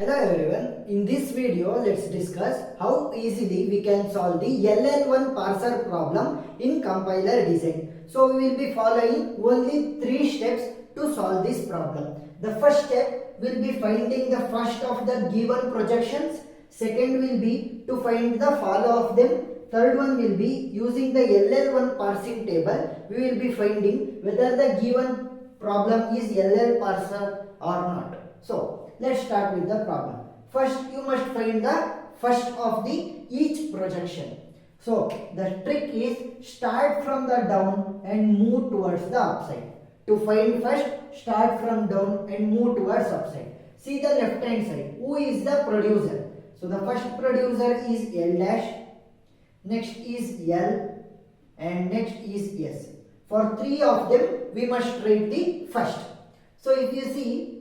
Hello everyone, in this video let's discuss how easily we can solve the LL1 parser problem in compiler design. So we will be following only 3 steps to solve this problem. The first step will be finding the first of the given projections. Second will be to find the follow of them. Third one will be using the LL1 parsing table. We will be finding whether the given problem is LL parser or not. So let's start with the problem. First you must find the first of the each projection. So the trick is start from the down and move towards the upside. To find first, start from down and move towards upside. See the left hand side. Who is the producer? So the first producer is L dash, next is L, and next is S. For 3 of them we must write the first. So if you see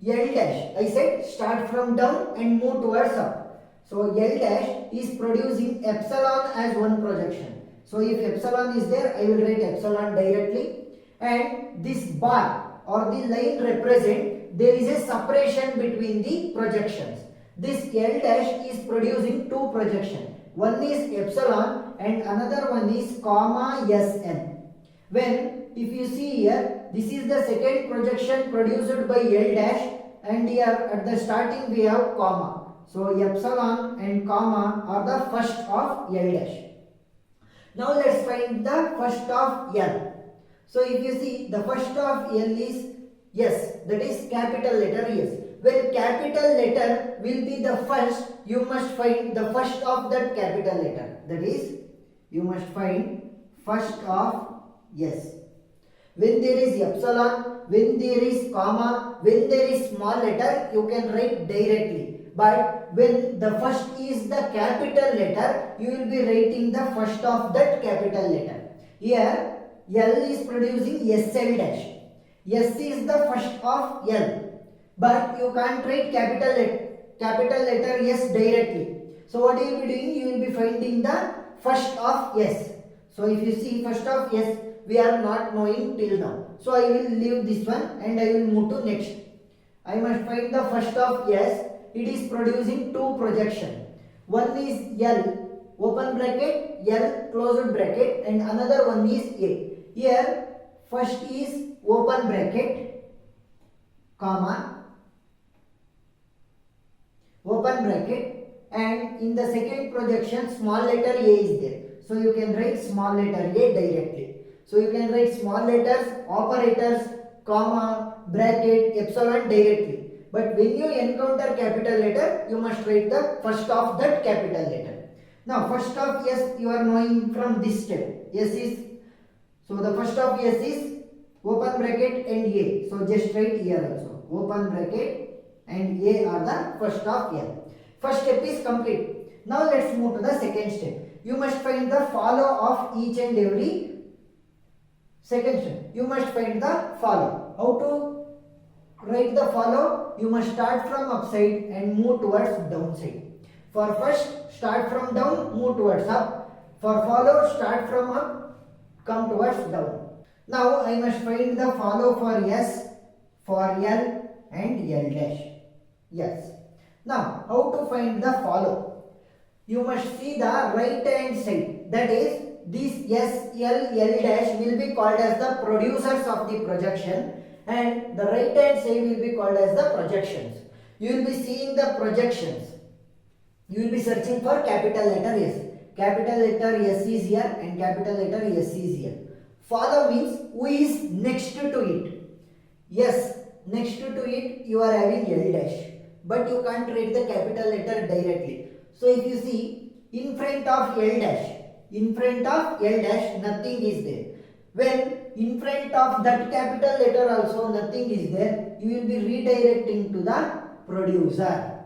L dash, I said start from down and move towards up. So L dash is producing epsilon as one projection. So if epsilon is there, I will write epsilon directly. And this bar or the line represent there is a separation between the projections. This L dash is producing 2 projections. One is epsilon and another one is comma Sn. When if you see here, this is the second projection produced by L dash, and here at the starting we have comma. So epsilon and comma are the first of L dash. Now let's find the first of L. So if you see, the first of L is S, that is capital letter S. When capital letter will be the first, you must find the first of that capital letter. That is, you must find first of S. When there is epsilon, when there is comma, when there is small letter, you can write directly. But when the first is the capital letter, you will be writing the first of that capital letter. Here, L is producing SL dash. S is the first of L. But you can't write capital letter S directly. So what you will be doing? You will be finding the first of S. So if you see first of S, we are not knowing till now. So I will leave this one and I will move to next. I must find the first of S. It is producing 2 projections. One is L, open bracket, L, closed bracket, and another one is A. Here, first is open bracket, comma, open bracket, and in the second projection, small letter A is there. So you can write small letter A directly. So you can write small letters, operators, comma, bracket, epsilon directly. But when you encounter capital letter, you must write the first of that capital letter. Now, first of S you are knowing from this step. S is, so the first of S is open bracket and A. So just write here also. Open bracket and A are the first of L. First step is complete. Now let's move to the second step. You must find the follow of each and every second step. You must find the follow. How to write the follow? You must start from upside and move towards downside. For first, start from down, move towards up. For follow, start from up, come towards down. Now I must find the follow for S, for L and L dash. Yes. Now how to find the follow? You must see the right hand side. That is, these S, L, L dash will be called as the producers of the projection, and the right hand side will be called as the projections. You will be seeing the projections. You will be searching for capital letter S. Capital letter S is here and capital letter S is here. Follow means who is next to it. Yes, next to it you are having L dash, but you can't write the capital letter directly. So if you see in front of L dash, nothing is there. When in front of that capital letter also nothing is there, you will be redirecting to the producer.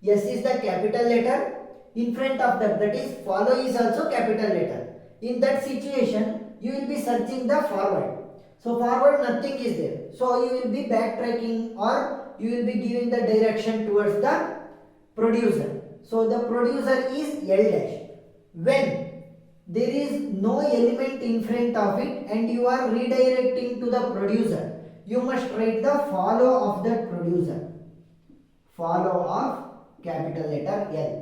S is the capital letter. In front of that, that is follow is also capital letter. In that situation, you will be searching the forward. So forward nothing is there. So you will be backtracking or you will be giving the direction towards the producer. So the producer is L dash. When there is no element in front of it and you are redirecting to the producer, you must write the follow of that producer. follow of capital letter L.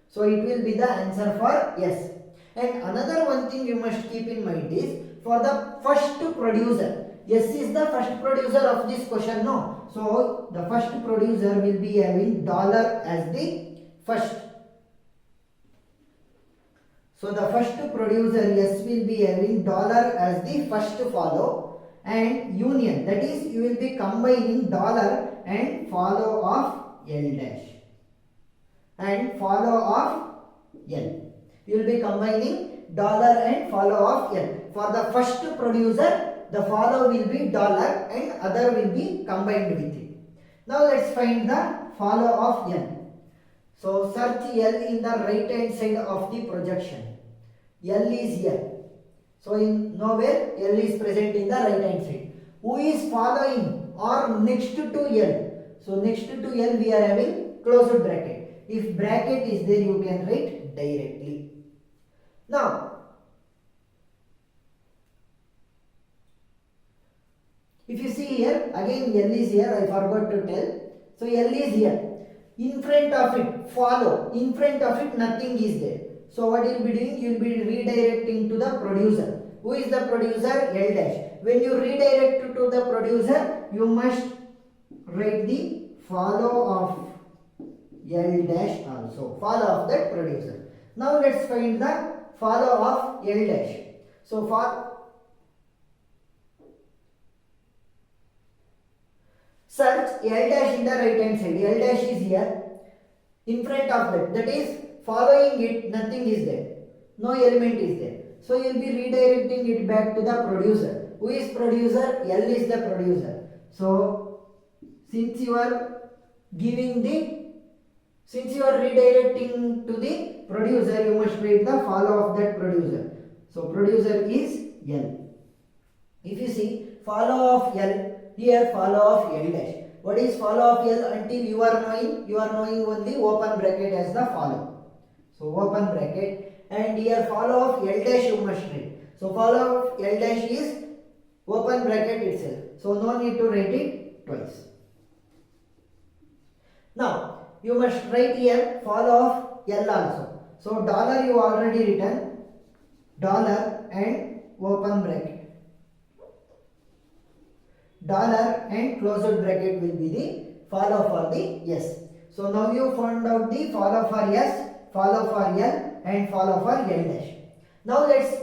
So it will be the answer for yes. And another one thing you must keep in mind is for the first producer. S is the first producer of this question, no? So the first producer will be having dollar as the first. So the first producer S will be having dollar as the first follow, and union, that is you will be combining dollar and follow of L dash and follow of L. You will be combining dollar and follow of L. For the first producer, the follow will be dollar and other will be combined with it. Now let's find the follow of L. So search L in the right hand side of the projection. L is here. So in nowhere L is present in the right hand side. Who is following or next to L? So next to L we are having closed bracket. If bracket is there, you can write directly. Now if you see here, again L is here, I forgot to tell. So L is here. In front of it, follow. In front of it, nothing is there. So what you will be doing? You will be redirecting to the producer. Who is the producer? L dash. When you redirect to the producer, you must write the follow of L dash also. Follow of that producer. Now let's find the follow of L dash. So for search L dash in the right hand side. L dash is here. In front of that. That is following it, nothing is there. No element is there. So you will be redirecting it back to the producer. Who is producer? L is the producer. So since you are redirecting to the producer, you must write the follow of that producer. So producer is L. If you see follow of L, here follow of L dash. What is follow of L? Until you are knowing only open bracket as the follow. So open bracket, and here follow of L dash you must write. So follow of L dash is open bracket itself. So no need to write it twice. Now you must write here follow of L also. So dollar you already written, dollar and open bracket. Dollar and closed bracket will be the follow for the S. So now you found out the follow for S, follow for L and follow for L dash. Now let's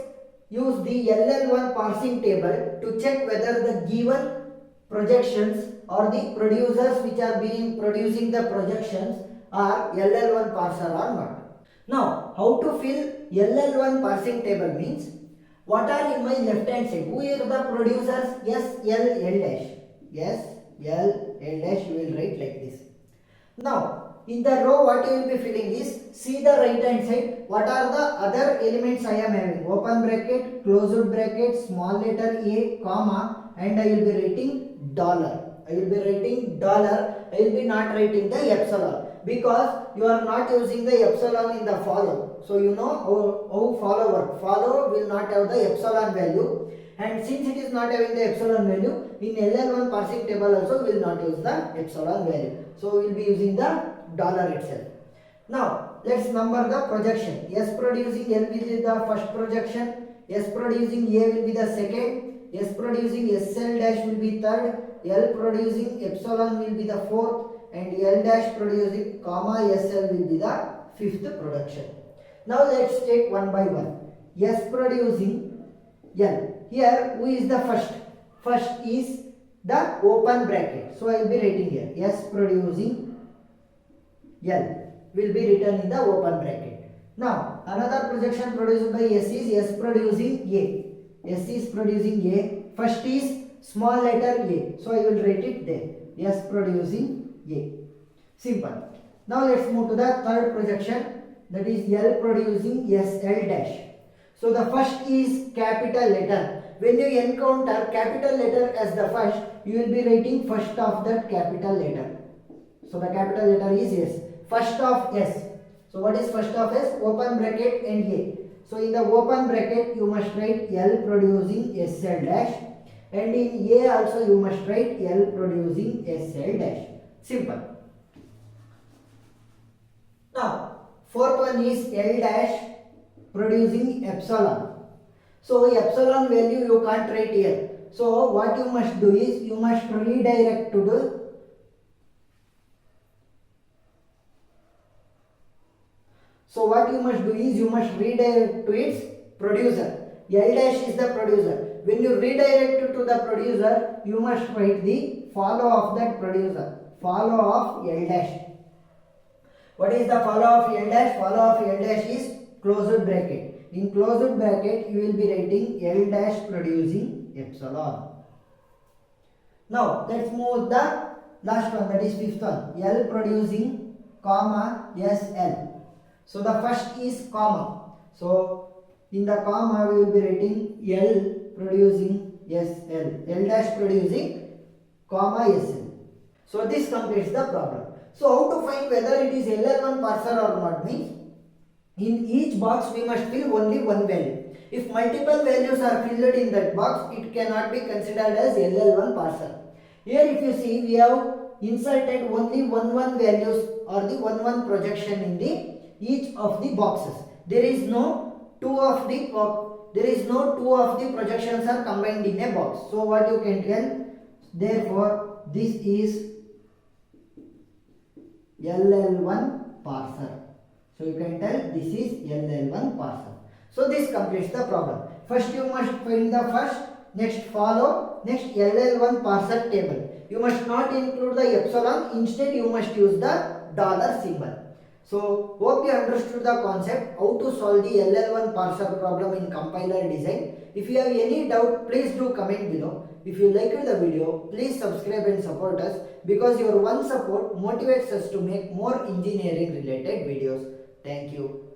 use the LL1 parsing table to check whether the given projections or the producers which are being producing the projections are LL1 parser or not. Now how to fill LL1 parsing table means, what are in my left hand side? Who are the producers? S, L, L dash. S, L, L dash you will write like this. Now in the row what you will be filling is, see the right hand side, what are the other elements I am having? Open bracket, closed bracket, small letter a, comma, and I will be writing dollar. I will be writing dollar, I will be not writing the epsilon, because you are not using the epsilon in the follow. So you know how follow work. Follow will not have the epsilon value, and since it is not having the epsilon value, in LL1 parsing table also will not use the epsilon value. So we will be using the dollar itself. Now let's number the projection. S producing L will be the first projection, S producing A will be the second, S producing SL dash will be third, L producing epsilon will be the fourth, and L dash producing comma SL will be the fifth production. Now let's take one by one. S producing L. Here who is the first? First is the open bracket. So I will be writing here S producing L will be written in the open bracket. Now another projection produced by S is S producing A. S is producing A. First is small letter A. So I will write it there. S producing A. Simple. Now let's move to the third projection, that is L producing SL dash. So the first is capital letter. When you encounter capital letter as the first, you will be writing first of that capital letter. So the capital letter is S. First of S. So what is first of S? Open bracket and A. So in the open bracket you must write L producing SL dash, and in A also you must write L producing SL dash. Simple. Now, fourth one is L dash producing epsilon. So, epsilon value you can't write here. So, what you must do is you must redirect to the redirect to its producer. L dash is the producer. When you redirect it to the producer, you must write the follow of that producer. Follow of L dash. What is the follow of L dash? Follow of L dash is closed bracket. In closed bracket, you will be writing L dash producing epsilon. Now, let's move the last one, that is fifth one. L producing comma SL. So the first is comma. So in the comma we will be writing L producing SL. L dash producing comma SL. So this completes the problem. So how to find whether it is LL1 parser or not means in each box we must fill only one value. If multiple values are filled in that box, it cannot be considered as LL1 parser. Here if you see, we have inserted only one values or the one projection in the each of the boxes. There is no two of the projections are combined in a box. So what you can tell, therefore this is LL1 parser. So you can tell this is LL1 parser. So this completes the problem. First you must find the first, next follow, next LL1 parser table. You must not include the epsilon, instead you must use the dollar symbol. So hope you understood the concept how to solve the LL1 parser problem in compiler design. If you have any doubt, please do comment below. If you liked the video, please subscribe and support us, because your one support motivates us to make more engineering related videos. Thank you.